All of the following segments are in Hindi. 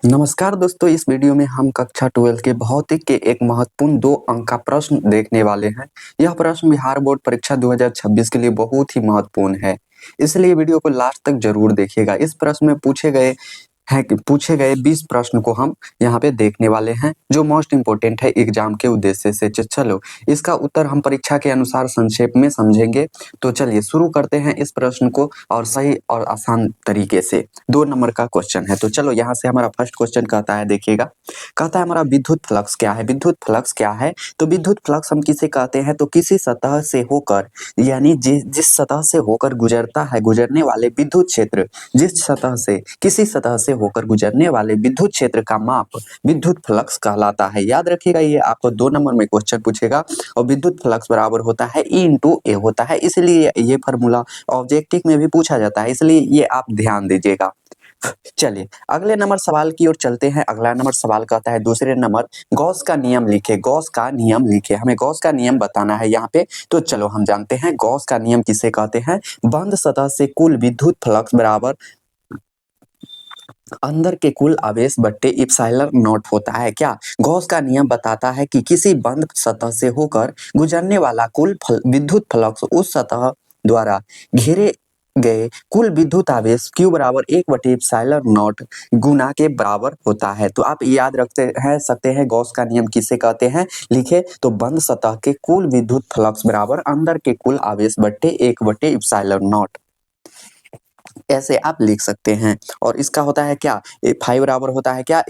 नमस्कार दोस्तों, इस वीडियो में हम कक्षा 12 के भौतिक के एक महत्वपूर्ण 2 अंक का प्रश्न देखने वाले हैं। यह प्रश्न बिहार बोर्ड परीक्षा 2026 के लिए बहुत ही महत्वपूर्ण है, इसलिए वीडियो को लास्ट तक जरूर देखिएगा। इस प्रश्न में पूछे गए 20 प्रश्न को हम यहाँ पे देखने वाले हैं, जो मोस्ट इम्पोर्टेंट है एग्जाम के उद्देश्य से। चलो, इसका उत्तर हम परीक्षा के अनुसार संक्षेप में समझेंगे। तो चलिए शुरू करते हैं इस प्रश्न को, और सही और आसान तरीके से। 2 नंबर का क्वेश्चन है। तो चलो, यहाँ से हमारा फर्स्ट क्वेश्चन कहता है, देखिएगा, कहता है हमारा विद्युत फ्लक्स क्या है। विद्युत फ्लक्स क्या है? तो विद्युत फ्लक्स हम किसे कहते हैं? तो किसी सतह से होकर, यानी जिस सतह से होकर गुजरता है, गुजरने वाले विद्युत क्षेत्र, किसी सतह से होकर गुजरने वाले विद्युत क्षेत्र का माप विद्युत फ्लक्स कहलाता है। याद रखिएगा, ये आपको 2 नंबर में क्वेश्चन पूछेगा। और विद्युत फ्लक्स बराबर होता है E × A होता है, इसलिए ये फॉर्मूला ऑब्जेक्टिव में भी पूछा जाता है, इसलिए ये आप ध्यान दीजिएगा। चलिए अगले नंबर सवाल की ओर चलते हैं। अगला नंबर सवाल कहता है, दूसरे नंबर, गॉस का नियम लिखे। गॉस का नियम लिखे, हमें गॉस का नियम बताना है यहाँ पे। तो चलो हम जानते हैं गॉस का नियम किसे कहते हैं। बंद सतह से कुल विद्युत फ्लक्स बराबर अंदर के कुल आवेश बट्टे इप्सिलॉन नॉट होता है। क्या? गॉस का नियम बताता है कि किसी बंद सतह से होकर गुजरने वाला कुल विद्युत फ्लक्स उस सतह द्वारा घेरे गए कुल विद्युत आवेश Q बराबर 1/इप्सिलॉन नॉट गुना के बराबर होता है। तो आप याद सकते हैं गॉस का नियम किसे कहते हैं। लिखे तो बंद सतह के कुल विद्युत फ्लक्स बराबर अंदर के कुल आवेश बट्टे 1/इप्सिलॉन नॉट, ऐसे आप लिख सकते हैं। और इसका होता है क्या? 5 बराबर होता है क्या?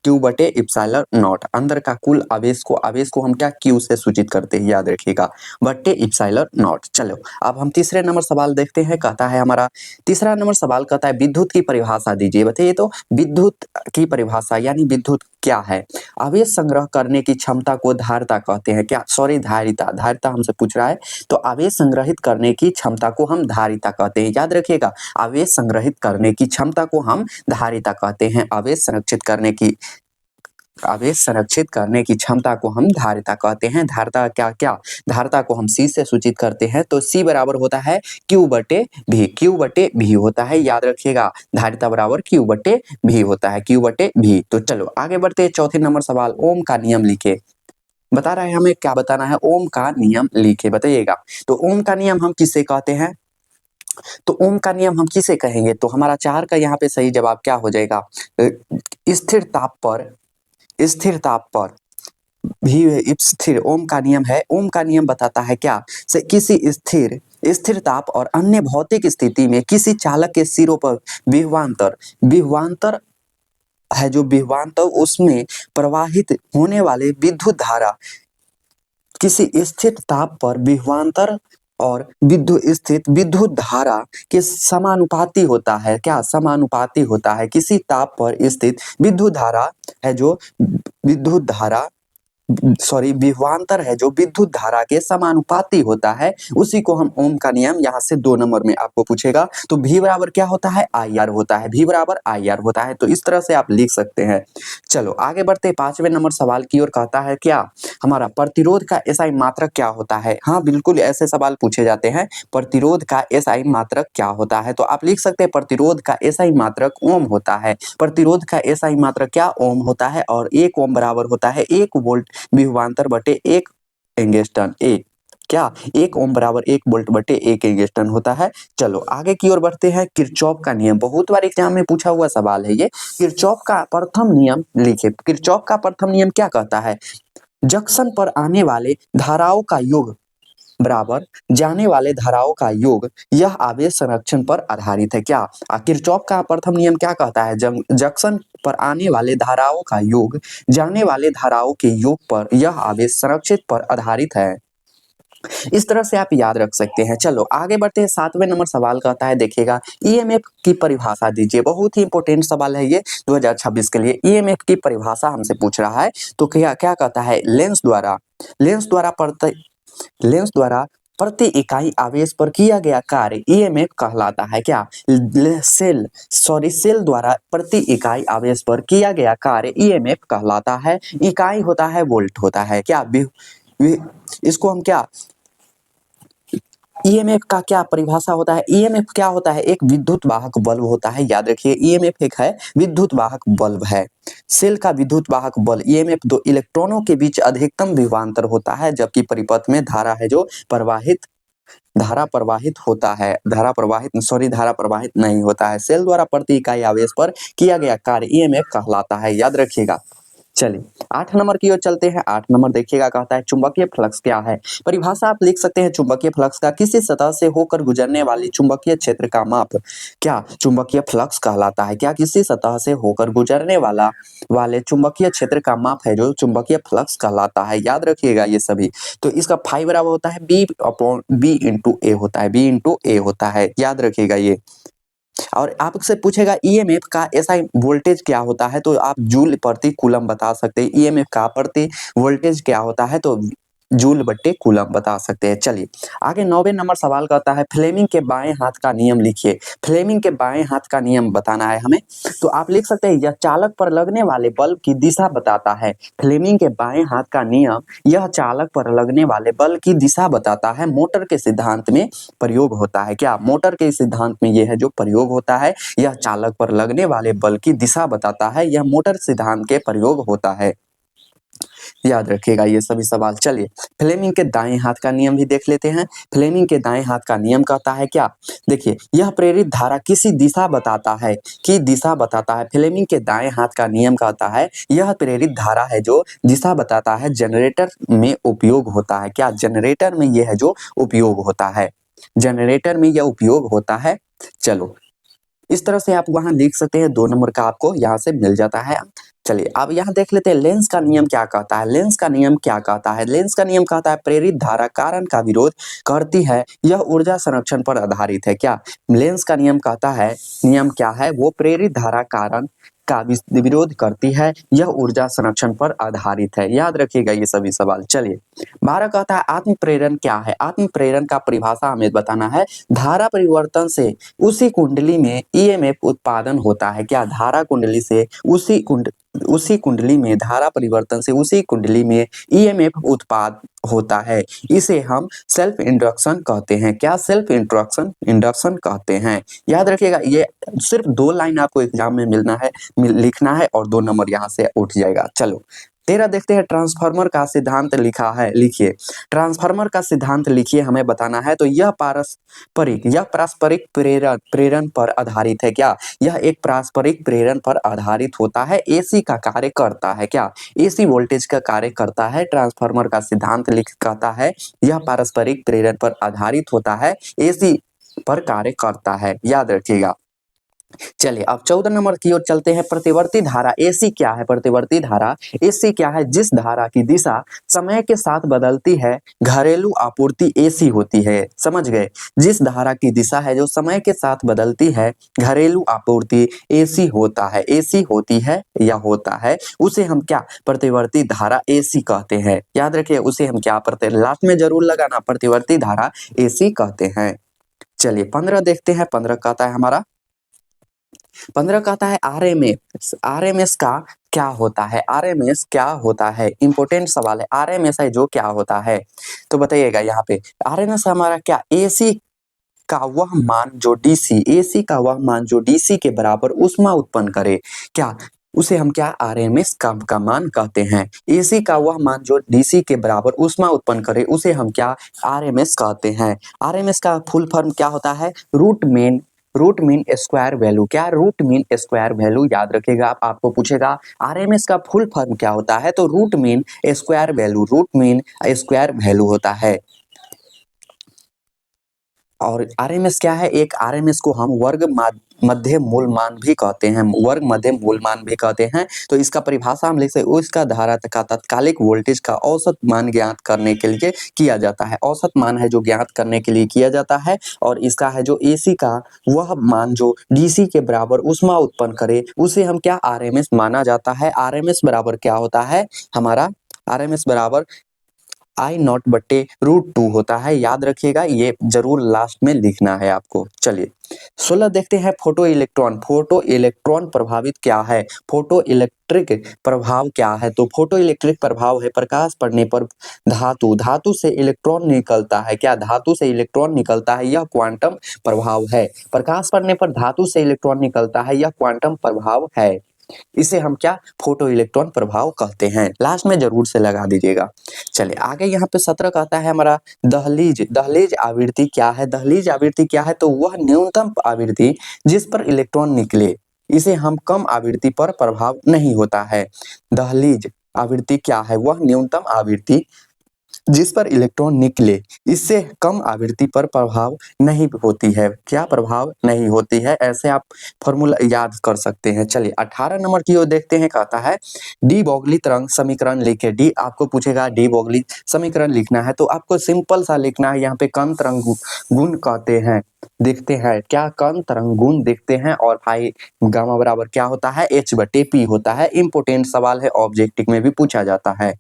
Q/इप्सिलॉन नॉट। अंदर का कुल आवेश को हम क्या Q से सूचित करते हैं, याद रखिएगा, बट्टे इप्सिलॉन नॉट। चलो अब हम तीसरे नंबर सवाल देखते हैं। कहता है हमारा तीसरा नंबर सवाल कहता है, विद्युत की परिभाषा दीजिए। बताइए तो विद्युत की परिभाषा, यानी विद्युत क्या है? आवेश संग्रह करने की क्षमता को धारिता कहते हैं। क्या? सॉरी, धारिता हमसे पूछ रहा है। तो आवेश संग्रहित करने की क्षमता को हम धारिता कहते हैं। याद रखिएगा, आवेश संग्रहित करने की क्षमता को हम धारिता कहते हैं। आवेश संरक्षित करने की क्षमता को हम धारिता कहते हैं। धारिता क्या? धारिता को हम C से सूचित करते हैं। तो C बराबर होता है Q/V। Q/V होता है, याद रखिएगा, धारिता बराबर Q/V होता है, Q/V। तो चलो आगे बढ़ते हैं। चौथे नंबर सवाल, ओम का नियम लिखे। बता रहा है हमें क्या बताना है, ओम का नियम लिखे, बताइएगा। तो ओम का नियम हम किसे कहते हैं? तो ओम का नियम हम किसे कहेंगे? तो हमारा 4 का यहाँ पे सही जवाब क्या हो जाएगा? स्थिर ताप पर भी स्थिर ओम का नियम है। ओम का नियम बताता है क्या? से किसी स्थिर ताप और अन्य भौतिक स्थिति में किसी चालक के सिरों पर विभवांतर है, जो विभवांतर उसमें प्रवाहित होने वाले विद्युत धारा किसी स्थिर ताप पर विभवांतर और स्थित विद्युत धारा के समानुपाती होता है। क्या? समानुपाती होता है। किसी ताप पर स्थित विद्युत धारा है, जो विभवांतर है, जो विद्युत धारा के समानुपाती होता है, उसी को हम ओम का नियम यहाँ से 2 नंबर में आपको पूछेगा। तो V बराबर क्या होता है? IR होता है। V बराबर IR होता है। तो इस तरह से आप लिख सकते हैं। चलो आगे बढ़ते 5वें नंबर सवाल की ओर। कहता है क्या? हमारा प्रतिरोध का SI मात्रक क्या होता है? हाँ बिल्कुल, ऐसे सवाल पूछे जाते हैं। प्रतिरोध का SI मात्रक क्या होता है? तो आप लिख सकते हैं प्रतिरोध का SI मात्रक ओम होता है। प्रतिरोध का SI मात्रक क्या? ओम होता है। और 1 ओम बराबर होता है 1 वोल्ट विभवांतर बटे 1 एंगस्ट्रॉन। क्या? 1 ओम बराबर 1 वोल्ट बटे 1 एंगस्ट्रॉन होता है। चलो आगे की ओर बढ़ते हैं। किरचॉफ का नियम, बहुत बार एग्जाम में पूछा हुआ सवाल है ये। किरचॉफ का प्रथम नियम लिखे। किरचॉफ का प्रथम नियम क्या कहता है? जंक्शन पर आने वाले धाराओं का योग बराबर जाने वाले धाराओं का योग, यह आवेश संरक्षण पर आधारित है। क्या? किरचॉफ का प्रथम नियम क्या कहता है? जंक्शन पर आने वाले धाराओं का योग जाने वाले धाराओं के योग पर, यह आवेश संरक्षित पर आधारित है। इस तरह से आप याद रख सकते हैं। चलो आगे बढ़ते हैं। 7वें नंबर सवाल कहता है, देखिएगा, EMF की परिभाषा दीजिए। बहुत ही इंपॉर्टेंट सवाल है ये 2026 के लिए। EMF की परिभाषा हमसे पूछ रहा है। तो क्या कहता है? लेंस द्वारा प्रति इकाई आवेश पर किया गया कार्य EMF कहलाता है। क्या? सेल द्वारा प्रति इकाई आवेश पर किया गया कार्य EMF कहलाता है। इकाई होता है वोल्ट होता है। क्या? इसको हम क्या ईएमएफ का क्या परिभाषा होता है? ईएमएफ क्या होता है? एक विद्युत वाहक बल्ब होता है, याद रखिए ईएमएफ एक है विद्युत वाहक बल्ब है। सेल का विद्युत वाहक बल ईएमएफ दो इलेक्ट्रॉनों के बीच अधिकतम विभवांतर होता है, जबकि परिपथ में धारा है जो धारा प्रवाहित नहीं होता है। सेल द्वारा प्रति इकाई आवेश पर किया गया कार्य ईएमएफ कहलाता है, याद रखिएगा। चलिए 8 नंबर की ओर चलते हैं। 8 नंबर देखिएगा, कहता है चुंबकीय फ्लक्स क्या है? परिभाषा आप लिख सकते हैं चुंबकीय फ्लक्स का किसी सतह से होकर गुजरने वाली चुंबकीय क्षेत्र का माप क्या चुंबकीय फ्लक्स कहलाता है? क्या किसी सतह से होकर गुजरने वाले चुंबकीय क्षेत्र का माप है जो चुंबकीय फ्लक्स कहलाता है, याद रखिएगा ये सभी। तो इसका फाई बराबर होता है B/B इंटू ए होता है, B इंटू ए होता है, याद रखिएगा ये। और आपसे पूछेगा ईएमएफ का एसआई वोल्टेज क्या होता है, तो आप जूल प्रति कूलम बता सकते हैं। ईएमएफ का प्रति वोल्टेज क्या होता है, तो जूल बट्टे कूलम बता सकते हैं। चलिए आगे 9वें नंबर सवाल कहता है फ्लेमिंग के बाएं हाथ का नियम लिखिए। फ्लेमिंग के बाएं हाथ का नियम बताना है हमें, तो आप लिख सकते हैं यह चालक पर लगने वाले बल्ब की दिशा बताता है। फ्लेमिंग के बाएं हाथ का नियम यह चालक पर लगने वाले बल्ब की दिशा बताता है। मोटर के सिद्धांत में प्रयोग होता है। क्या मोटर के सिद्धांत में यह है जो प्रयोग होता है, यह चालक पर लगने वाले बल की दिशा बताता है। यह मोटर सिद्धांत के प्रयोग होता है, याद रखिएगा ये सभी सवाल। चलिए फ्लेमिंग के दाएं हाथ का नियम भी देख लेते हैं। फ्लेमिंग के दाएं हाथ का नियम कहता है क्या, देखिए यह प्रेरित धारा किसी दिशा बताता है, की दिशा बताता है। फ्लेमिंग के दाएं हाथ का नियम कहता है यह प्रेरित धारा है जो दिशा बताता है, जनरेटर में उपयोग होता है। क्या जनरेटर में यह है जो उपयोग होता है, जनरेटर में यह उपयोग होता है। चलो इस तरह से आप वहां लिख सकते हैं। 2 नंबर का आपको यहाँ से मिल जाता है। चलिए अब यहाँ देख लेते हैं लेंस का नियम क्या कहता है। लेंस का नियम क्या कहता है? लेंस का नियम कहता है प्रेरित धारा कारण का विरोध करती है, यह ऊर्जा संरक्षण पर आधारित है। क्या लेंस का नियम कहता है, नियम क्या है, वो प्रेरित धारा कारण का विरोध करती है, यह ऊर्जा संरक्षण पर आधारित है, याद रखिएगा ये सभी सवाल। चलिए 12 कहता है आत्म प्रेरण क्या है? आत्म प्रेरण का परिभाषा हमें बताना है। धारा परिवर्तन से उसी कुंडली में ईएमएफ उत्पादन होता है। क्या धारा कुंडली से उसी कुंडली में धारा परिवर्तन से उसी कुंडली में ईएमएफ उत्पाद होता है, इसे हम सेल्फ इंडक्शन कहते हैं। क्या सेल्फ इंडक्शन कहते हैं, याद रखिएगा। ये सिर्फ 2 लाइन आपको एग्जाम में लिखना है और 2 नंबर यहाँ से उठ जाएगा। चलो 13 देखते हैं ट्रांसफार्मर का सिद्धांत लिखा है, लिखिए। ट्रांसफार्मर का सिद्धांत लिखिए, हमें बताना है। तो यह पारस्परिक प्रेरण पर आधारित है। क्या यह एक पारस्परिक प्रेरण पर आधारित होता है, एसी का कार्य करता है। क्या एसी वोल्टेज का कार्य करता है। ट्रांसफार्मर का सिद्धांत कहता है यह पारस्परिक प्रेरण पर आधारित होता है, एसी पर कार्य करता है, याद रखिएगा। चलिए अब 14 नंबर की ओर चलते हैं। प्रतिवर्ती धारा एसी क्या है? प्रतिवर्ती धारा एसी क्या है? जिस धारा की दिशा समय के साथ बदलती है, घरेलू आपूर्ति एसी होती है। समझ गए? जिस धारा की दिशा है जो समय के साथ बदलती है, घरेलू आपूर्ति एसी होता है, एसी होती है या होता है, उसे हम क्या प्रतिवर्ती धारा एसी कहते हैं, याद रखिए। उसे हम क्या लास्ट में जरूर लगाना, प्रतिवर्ती धारा एसी कहते हैं। चलिए 15 देखते हैं। 15 कहता है हमारा 15 कहता है आरएमएस। आरएमएस का क्या होता है? आरएमएस क्या होता है? इंपॉर्टेंट सवाल है। आरएमएस है जो क्या होता है, तो बताइएगा यहाँ पे। आरएमएस हमारा क्या, एसी का वह मान जो डीसी के बराबर ऊष्मा उत्पन्न करे। क्या उसे हम क्या आरएमएस का मान कहते हैं। एसी का वह मान जो डीसी के बराबर ऊष्मा उत्पन्न करे, उसे हम क्या आरएमएस कहते हैं। आरएमएस का फुल फॉर्म क्या होता है? Root mean square value. क्या रूट मीन स्क्वायर वैल्यू, याद रखिएगा। आपको पूछेगा आरएमएस का फुल फॉर्म क्या होता है, तो रूट मीन स्क्वायर वैल्यू होता है। और आरएमएस क्या है? एक आरएमएस को हम वर्ग मध्य मूल मान भी कहते हैं, वर्ग मध्य मूल मान भी कहते हैं। तो इसका परिभाषा हम लिख सकते हैं, उसका धारा का तात्कालिक वोल्टेज का औसत मान ज्ञात करने के लिए किया जाता है। औसत मान है जो ज्ञात करने के लिए किया जाता है। और इसका है जो एसी का वह मान जो डीसी के बराबर ऊष्मा उत्पन्न करे, उसे हम क्या आरएमएस माना जाता है। आरएमएस बराबर क्या होता है हमारा? आरएमएस बराबर I0/√2 होता है। याद रखिएगा, ये जरूर लास्ट में लिखना है आपको। चलिए 16 देखते हैं, फोटो इलेक्ट्रॉन। फोटो इलेक्ट्रॉन प्रभावित क्या है? फोटो इलेक्ट्रिक प्रभाव क्या है? तो फोटो इलेक्ट्रिक प्रभाव है प्रकाश पड़ने पर धातु से इलेक्ट्रॉन निकलता है। क्या धातु से इलेक्ट्रॉन निकलता है? यह क्वांटम प्रभाव है। प्रकाश पड़ने पर धातु से इलेक्ट्रॉन निकलता है, यह क्वांटम प्रभाव है। इसे हम क्या फोटो इलेक्ट्रॉन प्रभाव कहते हैं। लास्ट में जरूर से लगा दीजिएगा। चलिए आगे यहाँ पे 17 कहता है हमारा दहलीज। दहलीज आवृत्ति क्या है? दहलीज आवृत्ति क्या है? तो वह न्यूनतम आवृत्ति जिस पर इलेक्ट्रॉन निकले, इसे हम कम आवृत्ति पर प्रभाव नहीं होता है। दहलीज आवृत्ति क्या है? वह न्यूनतम आवृत्ति जिस पर इलेक्ट्रॉन निकले, इससे कम आवृत्ति पर प्रभाव नहीं होती है। क्या प्रभाव नहीं होती है? ऐसे आप फॉर्मूला याद कर सकते हैं। चलिए 18 नंबर की ओर देखते हैं। कहता है डी ब्रोगली तरंग समीकरण लिखे। डी आपको पूछेगा डी ब्रोगली समीकरण लिखना है, तो आपको सिंपल सा लिखना है। यहाँ पे कण तरंग गुण कहते हैं, देखते हैं क्या कण तरंग गुण देखते हैं। और फाई गामा बराबर क्या होता है? H/P होता है। इंपोर्टेंट सवाल है, ऑब्जेक्टिव में भी पूछा जाता है।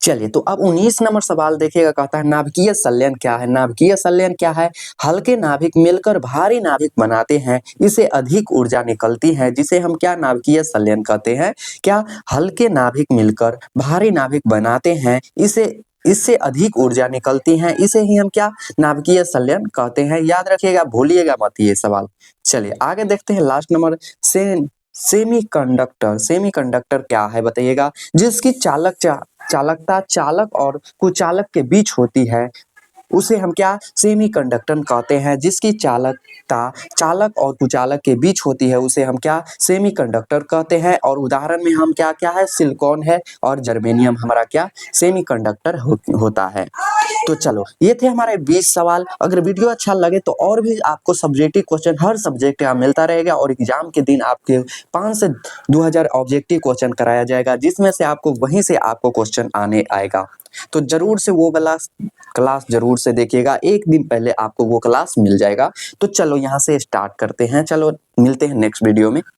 चलिए तो अब 19 नंबर सवाल देखिएगा। कहता है नाभिकीय संलयन क्या है? नाभिकीय संलयन क्या है? हल्के नाभिक मिलकर भारी नाभिक बनाते हैं, इसे अधिक ऊर्जा निकलती है, जिसे हम क्या नाभिकीय संलयन कहते हैं। क्या हल्के नाभिक मिलकर भारी नाभिक बनाते हैं, इससे अधिक ऊर्जा निकलती है, इसे ही हम क्या नाभिकीय संलयन कहते हैं। याद रखिएगा, भूलिएगा मत ये सवाल। चलिए आगे देखते हैं लास्ट नंबर सेमीकंडक्टर। सेमीकंडक्टर क्या है बताइएगा? जिसकी चालकता चालक और कुचालक के बीच होती है, उसे हम क्या सेमीकंडक्टर कहते हैं। जिसकी चालकता चालक और कुचालक के बीच होती है, उसे हम क्या सेमीकंडक्टर कहते हैं। और उदाहरण में हम क्या क्या है? सिलिकॉन है और जर्मेनियम हमारा क्या सेमीकंडक्टर होता है। तो चलो ये थे हमारे 20 सवाल। अगर वीडियो अच्छा लगे तो और भी आपको सब्जेक्टिव क्वेश्चन हर सब्जेक्ट का मिलता रहेगा, और एग्जाम के दिन आपके 5 से 2000 ऑब्जेक्टिव क्वेश्चन कराया जाएगा, जिसमें से आपको वहीं से आपको क्वेश्चन आने आएगा। तो जरूर से वो वाला क्लास जरूर से देखिएगा, एक दिन पहले आपको वो क्लास मिल जाएगा। तो चलो यहाँ से स्टार्ट करते हैं। चलो मिलते हैं नेक्स्ट वीडियो में।